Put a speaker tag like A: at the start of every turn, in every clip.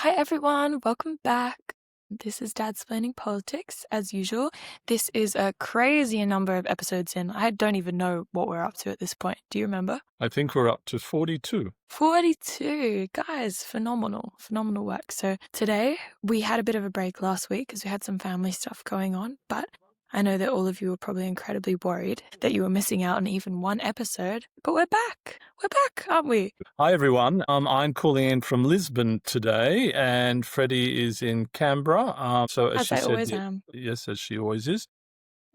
A: Hi everyone, welcome back. This is Dadsplaining Politics, as usual. This is a crazy number of episodes in. I don't even know what we're up to at this point. Do you remember?
B: I think we're up to 42.
A: 42! Guys, phenomenal work. So today, we had a bit of a break last week because we had some family stuff going on, but I know that all of you were probably incredibly worried that you were missing out on even one episode, but we're back. We're back, aren't we?
B: Hi, everyone. I'm calling in from Lisbon today, and Freddie is in Canberra. So as
A: As
B: she
A: I
B: said,
A: always am.
B: yes, as she always is.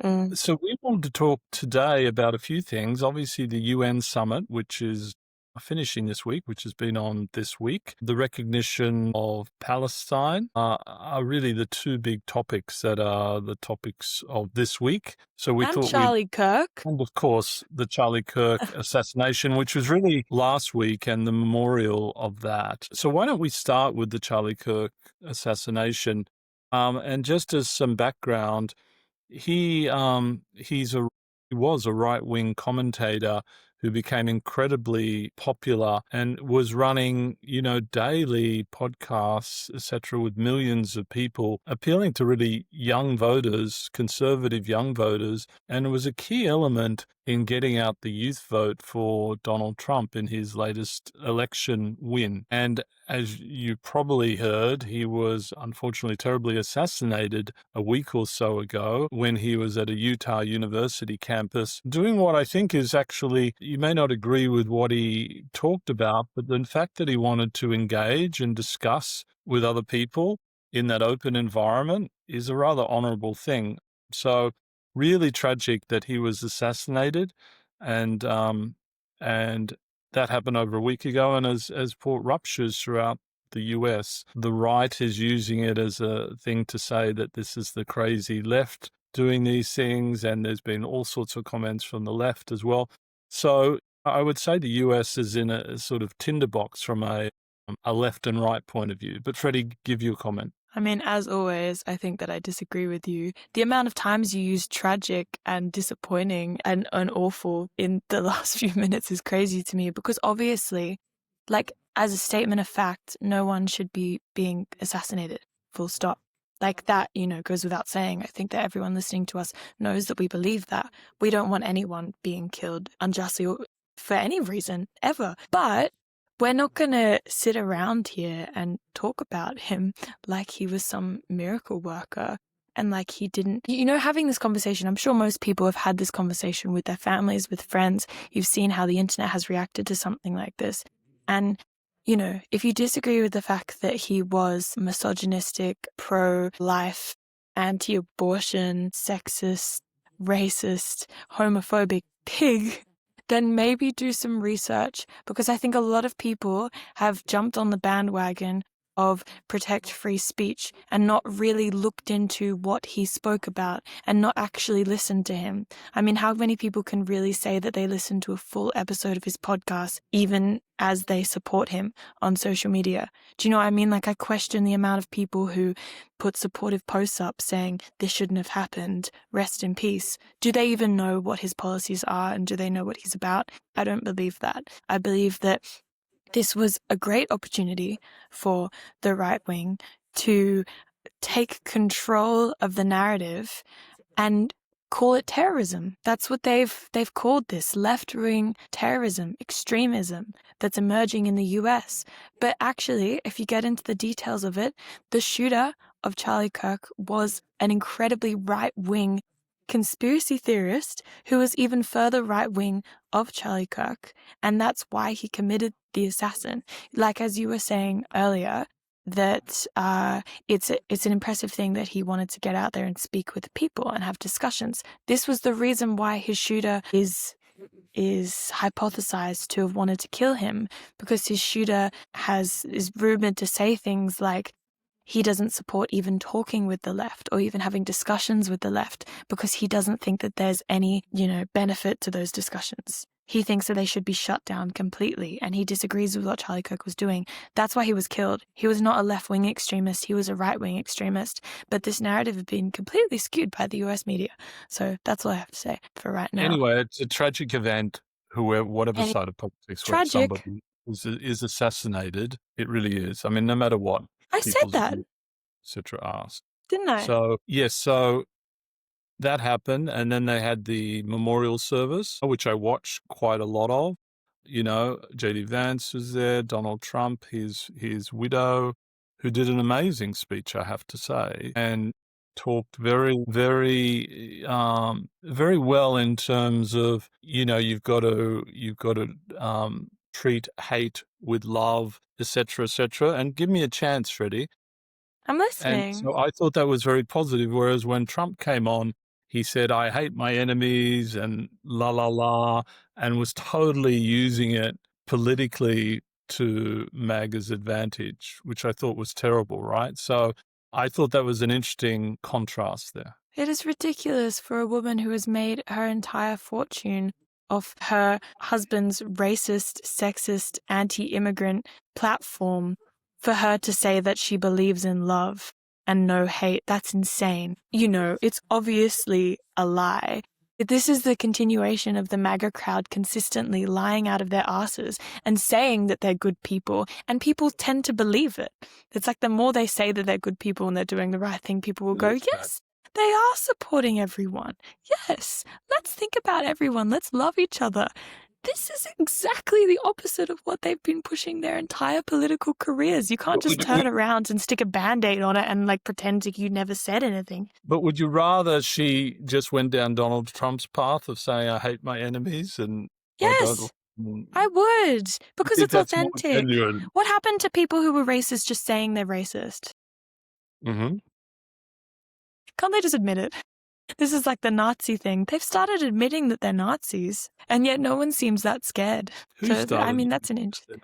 A: Mm.
B: So we wanted to talk today about a few things. Obviously, the UN summit, which is finishing this week, which has been on this week. The recognition of Palestine are really the two big topics that are the topics of this week. So we thought
A: Charlie Kirk.
B: And of course, the Charlie Kirk assassination, which was really last week, and the memorial of that. So why don't we start with the Charlie Kirk assassination? And just as some background, he was a right-wing commentator who became incredibly popular and was running, daily podcasts, etc., with millions of people, appealing to really young voters, conservative young voters, and it was a key element in getting out the youth vote for Donald Trump in his latest election win. And as you probably heard, he was unfortunately terribly assassinated a week or so ago when he was at a Utah University campus doing what I think is actually, you may not agree with what he talked about, but the fact that he wanted to engage and discuss with other people in that open environment is a rather honorable thing. So really tragic that he was assassinated, and that happened over a week ago, and has brought ruptures throughout the US. The right is using it as a thing to say that this is the crazy left doing these things, and there's been all sorts of comments from the left as well. So I would say the US is in a sort of tinderbox from a left and right point of view. But Freddie, give you a comment.
A: I mean, as always, I think that I disagree with you. The amount of times you use tragic and disappointing and awful in the last few minutes is crazy to me, because obviously, like, as a statement of fact, no one should be being assassinated, full stop. Like, that, goes without saying. I think that everyone listening to us knows that we believe that. We don't want anyone being killed unjustly or for any reason, ever. But we're not going to sit around here and talk about him like he was some miracle worker and like he didn't, having this conversation. I'm sure most people have had this conversation with their families, with friends. You've seen how the internet has reacted to something like this. And, if you disagree with the fact that he was misogynistic, pro-life, anti-abortion, sexist, racist, homophobic pig, then maybe do some research, because I think a lot of people have jumped on the bandwagon of protect free speech and not really looked into what he spoke about and not actually listened to him. I mean, how many people can really say that they listened to a full episode of his podcast, even as they support him on social media? Do you know what I mean? Like, I question the amount of people who put supportive posts up saying this shouldn't have happened, rest in peace. Do they even know what his policies are, and do they know what he's about? I don't believe that. I believe that this was a great opportunity for the right wing to take control of the narrative and call it terrorism. That's what they've called this, left-wing terrorism, extremism that's emerging in the US. But actually, if you get into the details of it, the shooter of Charlie Kirk was an incredibly right-wing conspiracy theorist who was even further right-wing of Charlie Kirk, and that's why he committed the assassin. Like, as you were saying earlier, that it's an impressive thing that he wanted to get out there and speak with people and have discussions. This was the reason why his shooter is hypothesized to have wanted to kill him, because his shooter is rumored to say things like he doesn't support even talking with the left or even having discussions with the left, because he doesn't think that there's any, benefit to those discussions. He thinks that they should be shut down completely, and he disagrees with what Charlie Kirk was doing. That's why he was killed. He was not a left-wing extremist. He was a right-wing extremist. But this narrative has been completely skewed by the US media. So that's all I have to say for right now.
B: Anyway, it's a tragic event, whatever side of politics, where somebody is assassinated. It really is. I mean, no matter what.
A: I said
B: people's
A: that,
B: views, etc. asked.
A: didn't I?
B: So, yes, so that happened. And then they had the memorial service, which I watched quite a lot of. You know, J.D. Vance was there, Donald Trump, his widow, who did an amazing speech, I have to say, and talked very, very, very well in terms of, you know, you've got to treat hate with love, etc., etc. And give me a chance, Freddie.
A: I'm
B: And
A: listening.
B: so I thought that was very positive. Whereas when Trump came on, he said, I hate my enemies and la, la, la, and was totally using it politically to MAGA's advantage, which I thought was terrible, right? So I thought that was an interesting contrast there.
A: It is ridiculous for a woman who has made her entire fortune off her husband's racist, sexist, anti-immigrant platform for her to say that she believes in love and no hate. That's insane. You know, it's obviously a lie. This is the continuation of the MAGA crowd consistently lying out of their asses and saying that they're good people, and people tend to believe it. It's like the more they say that they're good people and they're doing the right thing, people will go, yes, they are supporting everyone. Yes, let's think about everyone. Let's love each other. This is exactly the opposite of what they've been pushing their entire political careers. You can't just turn around and stick a Band-Aid on it and like pretend like you never said anything.
B: But would you rather she just went down Donald Trump's path of saying, I hate my enemies and
A: Yes, I would, because it's
B: that's more
A: authentic.
B: genuine.
A: What happened to people who were racist just saying they're racist?
B: Mm-hmm.
A: Can't they just admit it? This is like the Nazi thing. They've started admitting that they're Nazis, and yet no one seems that scared. I mean, that's an interesting.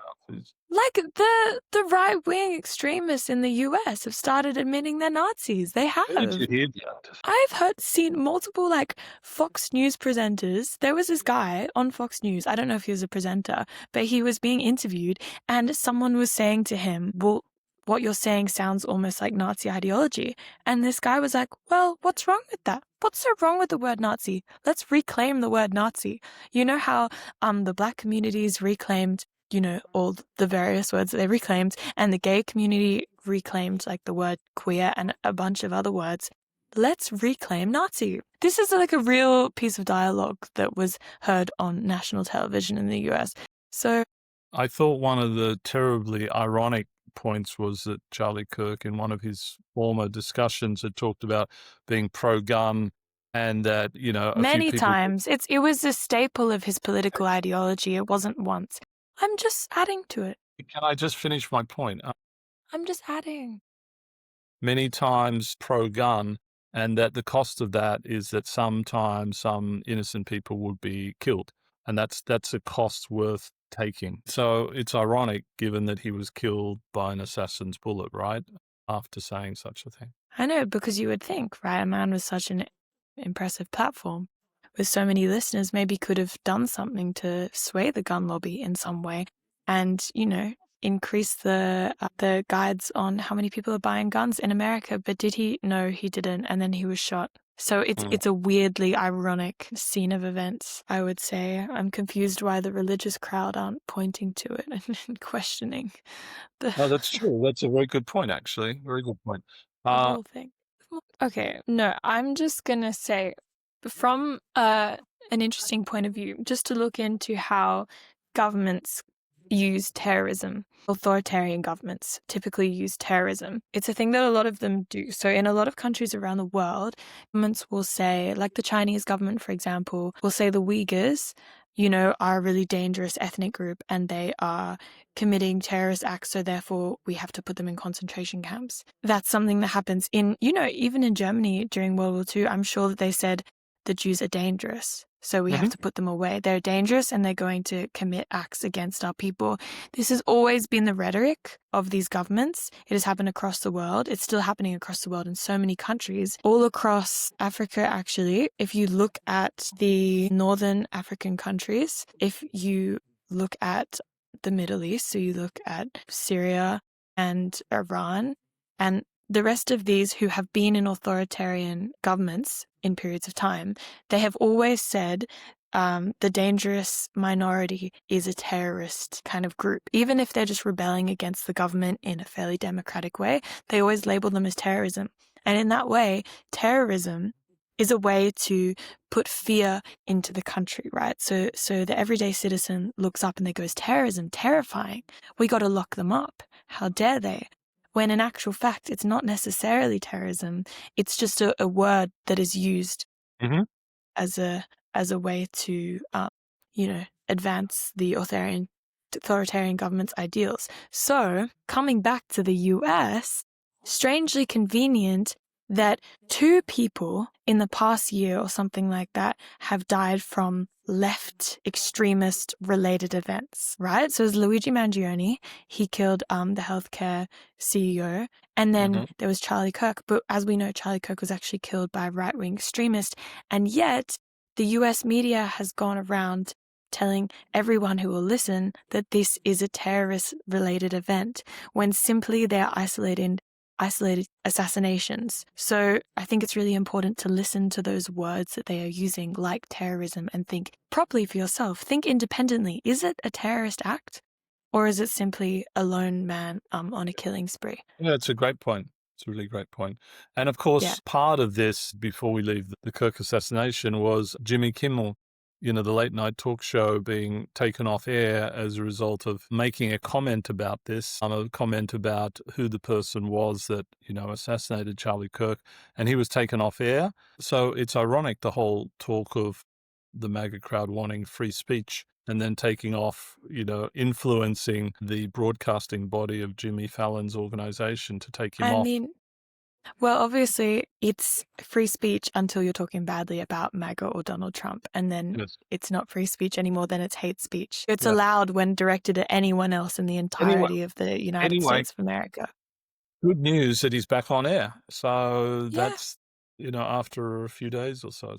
A: Like the right-wing extremists in the US have started admitting they're Nazis. They have.
B: Where did you hear that?
A: I've seen multiple like Fox News presenters. There was this guy on Fox News. I don't know if he was a presenter, but he was being interviewed, and someone was saying to him, well, what you're saying sounds almost like Nazi ideology. And this guy was like, well, what's wrong with that? What's so wrong with the word Nazi? Let's reclaim the word Nazi. You know how the black communities reclaimed, you know, all the various words that they reclaimed, and the gay community reclaimed like the word queer and a bunch of other words. Let's reclaim Nazi. This is like a real piece of dialogue that was heard on national television in the US. So
B: I thought one of the terribly ironic points was that Charlie Kirk, in one of his former discussions, had talked about being pro-gun, and that, you know,
A: many times it was a staple of his political ideology. It wasn't once. I'm just adding to it.
B: Can I just finish my point?
A: I'm just adding.
B: Many times pro-gun, and that the cost of that is that sometimes some innocent people would be killed, and that's a cost worth taking. So it's ironic, given that he was killed by an assassin's bullet, right, after saying such a thing.
A: I know, because you would think, right, a man with such an impressive platform, with so many listeners, maybe could have done something to sway the gun lobby in some way, and, you know, increase the guides on how many people are buying guns in America. But did he? No, he didn't. And then he was shot. So it's a weirdly ironic scene of events, I would say. I'm confused why the religious crowd aren't pointing to it and questioning the
B: No, that's true. That's a very good point, actually. Very good point.
A: whole thing. Okay, no, I'm just gonna say, from an interesting point of view, just to look into how governments use terrorism. Authoritarian governments typically use terrorism. It's a thing that a lot of them do. So in a lot of countries around the world, governments will say, like the Chinese government, for example, will say the Uyghurs, you know, are a really dangerous ethnic group and they are committing terrorist acts, so therefore we have to put them in concentration camps. That's something that happens in, you know, even in Germany during World War II, I'm sure that they said the Jews are dangerous, so we have to put them away. They're dangerous and they're going to commit acts against our people. This has always been the rhetoric of these governments. It has happened across the world. It's still happening across the world in so many countries, all across Africa, actually. If you look at the northern African countries, if you look at the Middle East, so you look at Syria and Iran, and the rest of these who have been in authoritarian governments in periods of time, they have always said the dangerous minority is a terrorist kind of group. Even if they're just rebelling against the government in a fairly democratic way, they always label them as terrorism. And in that way, terrorism is a way to put fear into the country, right? So the everyday citizen looks up and they goes, terrorism, terrifying. We got to lock them up. How dare they? When in actual fact, it's not necessarily terrorism. It's just a word that is used
B: Mm-hmm.
A: as a way to, advance the authoritarian government's ideals. So, coming back to the US, strangely convenient that 2 people in the past year or something like that have died from left extremist related events, right? So it was Luigi Mangione, he killed the healthcare CEO, and then there was Charlie Kirk. But as we know, Charlie Kirk was actually killed by a right-wing extremist, and yet the US media has gone around telling everyone who will listen that this is a terrorist-related event, when simply they're isolated assassinations. So I think it's really important to listen to those words that they are using, like terrorism, and think properly for yourself. Think independently. Is it a terrorist act, or is it simply a lone man on a killing spree?
B: Yeah, it's a great point. It's a really great point. And of course, part of this, before we leave the Kirk assassination, was Jimmy Kimmel, the late night talk show, being taken off air as a result of making a comment about this, a comment about who the person was that, assassinated Charlie Kirk, and he was taken off air. So it's ironic, the whole talk of the MAGA crowd wanting free speech and then taking off, influencing the broadcasting body of Jimmy Fallon's organization to take him
A: I
B: off.
A: mean, well, obviously, it's free speech until you're talking badly about MAGA or Donald Trump, and then it's not free speech anymore, then it's hate speech. It's allowed when directed at anyone else in the entirety of the United States of America.
B: Good news that he's back on air. So that's, after a few days or so.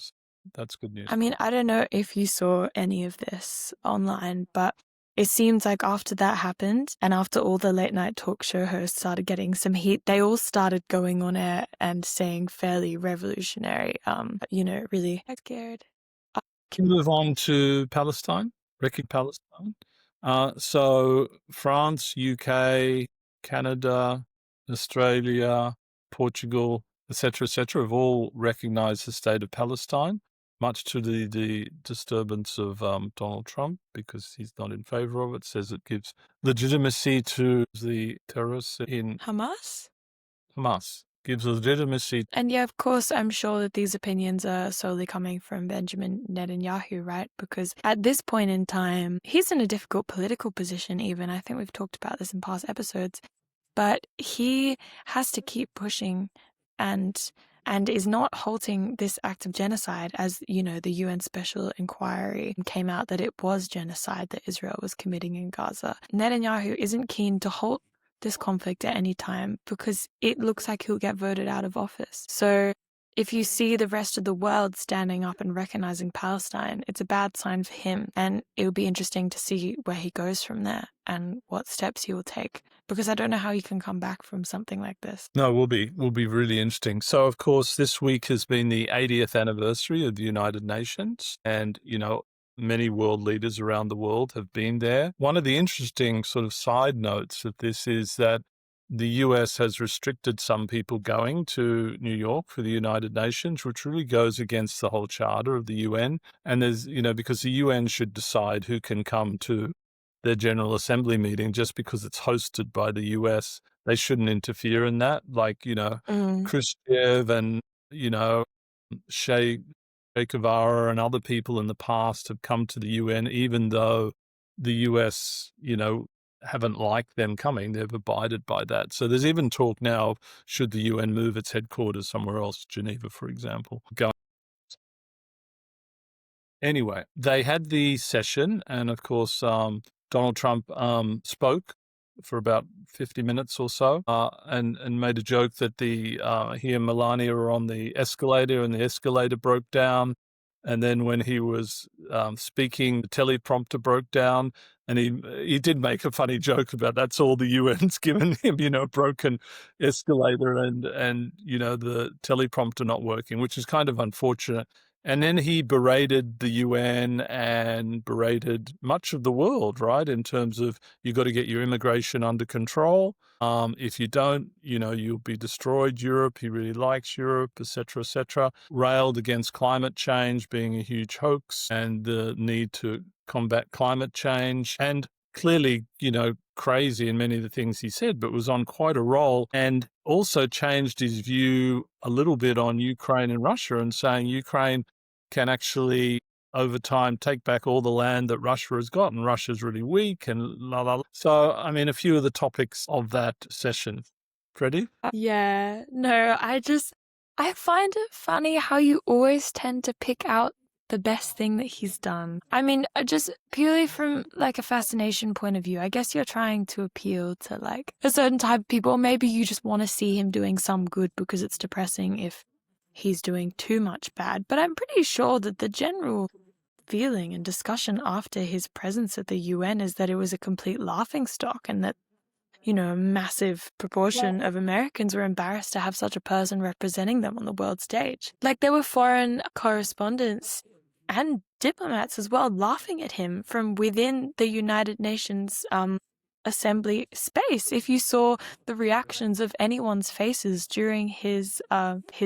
B: That's good news.
A: I mean, I don't know if you saw any of this online, but it seems like after that happened and after all the late night talk show hosts started getting some heat, they all started going on air and saying fairly revolutionary, really scared.
B: Can we move on to Palestine? Wrecking Palestine. So France, UK, Canada, Australia, Portugal, etc., have all recognized the state of Palestine, much to the disturbance of Donald Trump, because he's not in favor of it, says it gives legitimacy to the terrorists in
A: Hamas?
B: Hamas. Gives legitimacy.
A: And yeah, of course, I'm sure that these opinions are solely coming from Benjamin Netanyahu, right? Because at this point in time, he's in a difficult political position even. I think we've talked about this in past episodes. But he has to keep pushing and is not halting this act of genocide. As you know, the UN Special Inquiry came out that it was genocide that Israel was committing in Gaza. Netanyahu isn't keen to halt this conflict at any time because it looks like he'll get voted out of office. So if you see the rest of the world standing up and recognizing Palestine, it's a bad sign for him. And it'll be interesting to see where he goes from there and what steps he will take, because I don't know how he can come back from something like this.
B: No, will be really interesting. So, of course, this week has been the 80th anniversary of the United Nations, and, many world leaders around the world have been there. One of the interesting sort of side notes of this is that the US has restricted some people going to New York for the United Nations, which really goes against the whole charter of the UN. And there's, because the UN should decide who can come to their General Assembly meeting just because it's hosted by the US. They shouldn't interfere in that. Like, Khrushchev and, Che Guevara and other people in the past have come to the UN, even though the US, haven't liked them coming. They've abided by that. So there's even talk now of should the UN move its headquarters somewhere else, Geneva, for example. Anyway, they had the session, and of course, Donald Trump spoke for about 50 minutes or so, and made a joke that he and Melania were on the escalator, and the escalator broke down. And then when he was speaking, the teleprompter broke down, and he did make a funny joke about that's all the UN's given him, broken escalator and the teleprompter not working, which is kind of unfortunate. And then he berated the UN and berated much of the world, right? In terms of you've got to get your immigration under control. If you don't, you'll be destroyed. Europe, he really likes Europe, etc., etc. Railed against climate change being a huge hoax and the need to combat climate change. And clearly, crazy in many of the things he said, but was on quite a roll, and also changed his view a little bit on Ukraine and Russia, and saying Ukraine can actually over time take back all the land that Russia has got, and Russia's really weak and la la. So, I mean, a few of the topics of that session. Freddie?
A: Yeah, no, I find it funny how you always tend to pick out the best thing that he's done. I mean, just purely from like a fascination point of view, I guess you're trying to appeal to like a certain type of people. Maybe you just want to see him doing some good because it's depressing if he's doing too much bad. But I'm pretty sure that the general feeling and discussion after his presence at the UN is that it was a complete laughingstock, and that a massive proportion of Americans were embarrassed to have such a person representing them on the world stage. Like, there were foreign correspondents and diplomats as well laughing at him from within the United Nations assembly space. If you saw the reactions of anyone's faces during his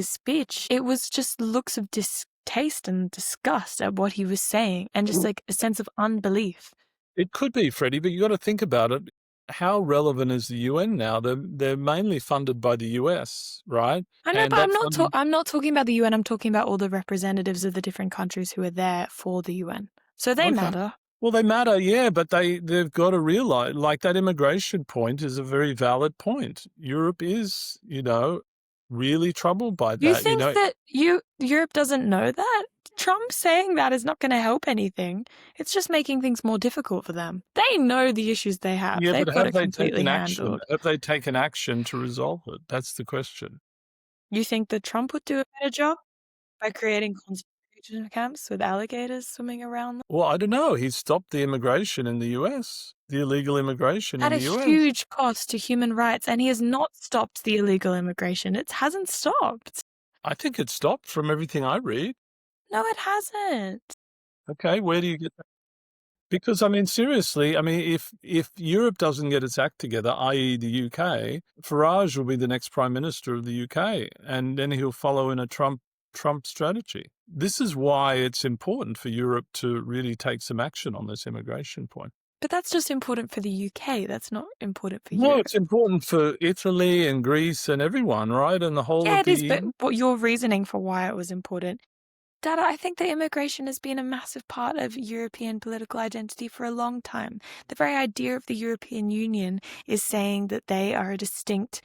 A: speech, it was just looks of distaste and disgust at what he was saying, and just like a sense of unbelief.
B: It could be, Freddie, but you got to think about it. How relevant is the UN now? They're mainly funded by the US, right?
A: I know,
B: And
A: but
B: that
A: I'm not talking about the UN. I'm talking about all the representatives of the different countries who are there for the UN. So they
B: Okay.
A: matter.
B: Well, they matter, yeah, but they've got to realize, like, that immigration point is a very valid point. Europe is, really troubled by
A: You
B: that.
A: think that Europe doesn't know that? Trump saying that is not going to help anything. It's just making things more difficult for them. They know the issues they have.
B: Yeah,
A: They've
B: but
A: got
B: have
A: it
B: they
A: completely
B: taken action?
A: handled.
B: Have they taken action to resolve it? That's the question.
A: You think that Trump would do a better job by creating concentration camps with alligators swimming around them?
B: Well, I don't know. He's stopped the immigration in the US, the illegal immigration
A: At
B: in
A: a
B: the US.
A: huge cost to human rights, and he has not stopped the illegal immigration. It hasn't stopped.
B: I think it stopped from everything I read.
A: No, it hasn't.
B: Okay, where do you get that? Because, I mean, seriously, I mean, if Europe doesn't get its act together, i.e. the UK, Farage will be the next Prime Minister of the UK, and then he'll follow in a Trump strategy. This is why it's important for Europe to really take some action on this immigration point.
A: But that's just important for the UK. That's not important for
B: No,
A: Europe.
B: it's important for Italy and Greece and everyone, right? And the whole
A: Yeah,
B: of
A: it is,
B: the
A: but what your reasoning for why it was important. Dada, I think that immigration has been a massive part of European political identity for a long time. The very idea of the European Union is saying that they are a distinct,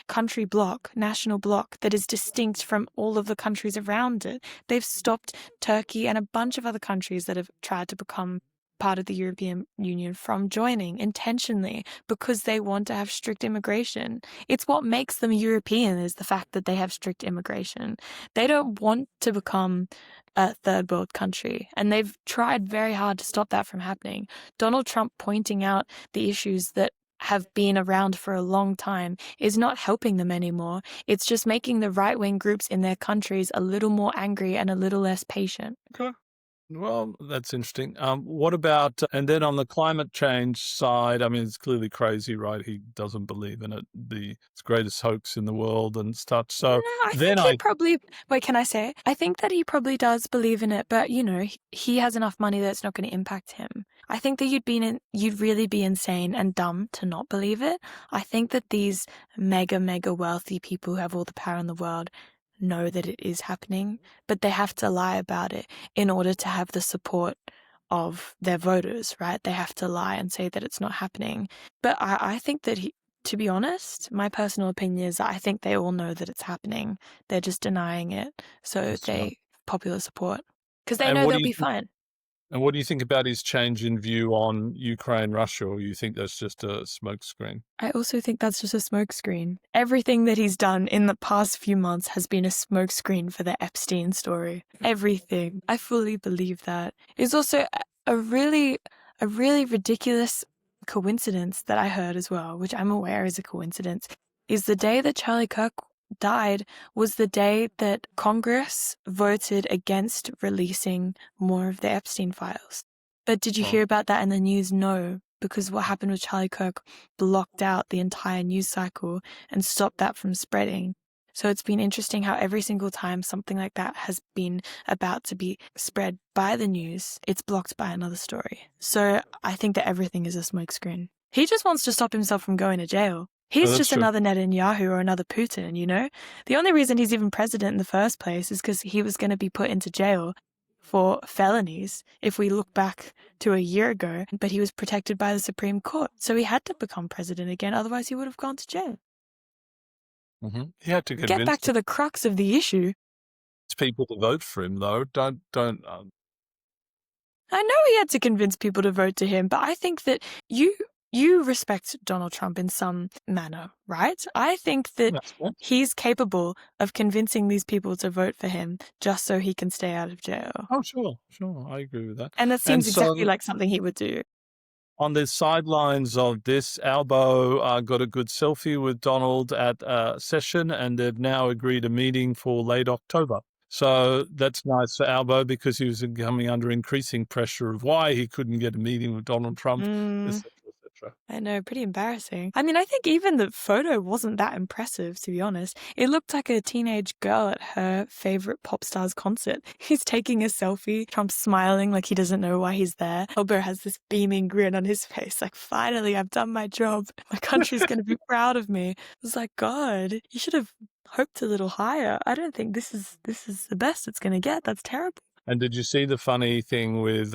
A: country bloc, national bloc that is distinct from all of the countries around it. They've stopped Turkey and a bunch of other countries that have tried to become part of the European Union from joining intentionally because they want to have strict immigration. It's what makes them European, is the fact that they have strict immigration. They don't want to become a third world country, and they've tried very hard to stop that from happening. Donald Trump pointing out the issues that have been around for a long time is not helping them anymore. It's just making the right-wing groups in their countries a little more angry and a little less patient.
B: Okay. Well, that's interesting. What about, and then on the climate change side, I mean, it's clearly crazy, right? He doesn't believe in it, the greatest hoax in the world and stuff. So
A: I
B: then
A: think he probably, wait, can I say? I think that he probably does believe in it, but he has enough money that it's not going to impact him. I think that you'd really be insane and dumb to not believe it. I think that these mega, mega wealthy people who have all the power in the world know that it is happening, but they have to lie about it in order to have the support of their voters, right? They have to lie and say that it's not happening. But I think that to be honest, my personal opinion is I think they all know that it's happening. They're just denying it. So they popular support because they know they'll be fine.
B: And what do you think about his change in view on Ukraine, Russia, or you think that's just a smokescreen?
A: I also think that's just a smokescreen. Everything that he's done in the past few months has been a smokescreen for the Epstein story. Everything. I fully believe that. It's also a really ridiculous coincidence that I heard as well, which I'm aware is a coincidence, is the day that Charlie Kirk died was the day that Congress voted against releasing more of the Epstein files. But did you
B: Oh,
A: hear about that in the news? No, because what happened with Charlie Kirk blocked out the entire news cycle and stopped that from spreading. So it's been interesting how every single time something like that has been about to be spread by the news, it's blocked by another story. So I think that everything is a smokescreen. He just wants to stop himself from going to jail.
B: oh,
A: He's
B: that's
A: just
B: true.
A: another Netanyahu or another Putin, you know? The only reason he's even president in the first place is because he was going to be put into jail for felonies if we look back to a year ago, but he was protected by the Supreme Court. So he had to become president again, otherwise he would have gone to jail.
B: He had to
A: Get
B: convince
A: back to the crux of the issue.
B: people to vote for him, though. Don't.
A: I know he had to convince people to vote to him, but I think that you respect Donald Trump in some manner, right? I think that
B: That's good.
A: he's capable of convincing these people to vote for him just so he can stay out of jail.
B: Oh, sure, I agree with that.
A: And that
B: And
A: seems exactly
B: so
A: like something he would do.
B: on the sidelines of this, Albo got a good selfie with Donald at a session, and they've now agreed a meeting for late October. So that's nice for Albo because he was coming under increasing pressure of why he couldn't get a meeting with Donald Trump, etc., etc.
A: I know, pretty embarrassing. I mean, I think even the photo wasn't that impressive, to be honest. It looked like a teenage girl at her favorite pop star's concert. He's taking a selfie, Trump's smiling like he doesn't know why he's there. Albo has this beaming grin on his face, like, finally, I've done my job. My country's going to be proud of me. I was like, God, you should have hoped a little higher. I don't think this is the best it's going to get. That's terrible.
B: And did you see the funny thing with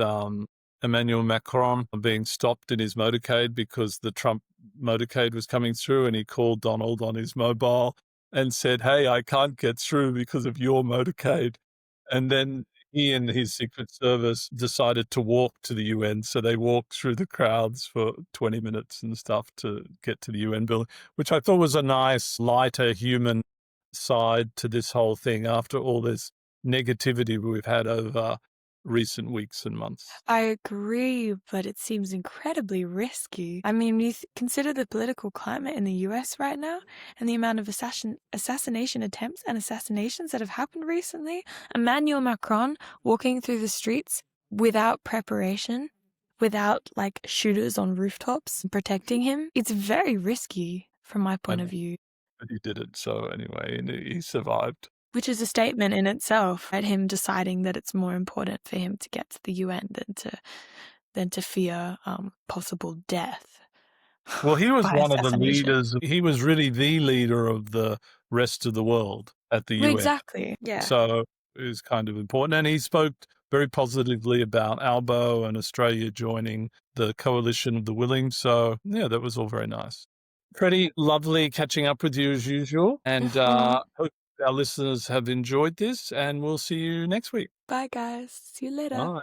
B: Emmanuel Macron being stopped in his motorcade because the Trump motorcade was coming through, and he called Donald on his mobile and said, "Hey, I can't get through because of your motorcade." And then he and his Secret Service decided to walk to the UN. So they walked through the crowds for 20 minutes and stuff to get to the UN building, which I thought was a nice, lighter, human side to this whole thing after all this negativity we've had over recent weeks and months.
A: I agree, but it seems incredibly risky. I mean, you consider the political climate in the US right now and the amount of assassination attempts and assassinations that have happened recently. Emmanuel Macron walking through the streets without preparation, without like shooters on rooftops protecting him. It's very risky from my point of view.
B: But he did it. So anyway, and he survived.
A: Which is a statement in itself, right? Him deciding that it's more important for him to get to the UN than to fear possible death.
B: Well, he was
A: By
B: one of the
A: assassination.
B: leaders. He was really the leader of the rest of the world at the UN.
A: Exactly. Yeah.
B: So it was kind of important. And he spoke very positively about Albo and Australia joining the coalition of the willing. So yeah, that was all very nice. Pretty lovely catching up with you as usual. And hope our listeners have enjoyed this, and we'll see you next week.
A: Bye, guys. See you later.
B: Bye.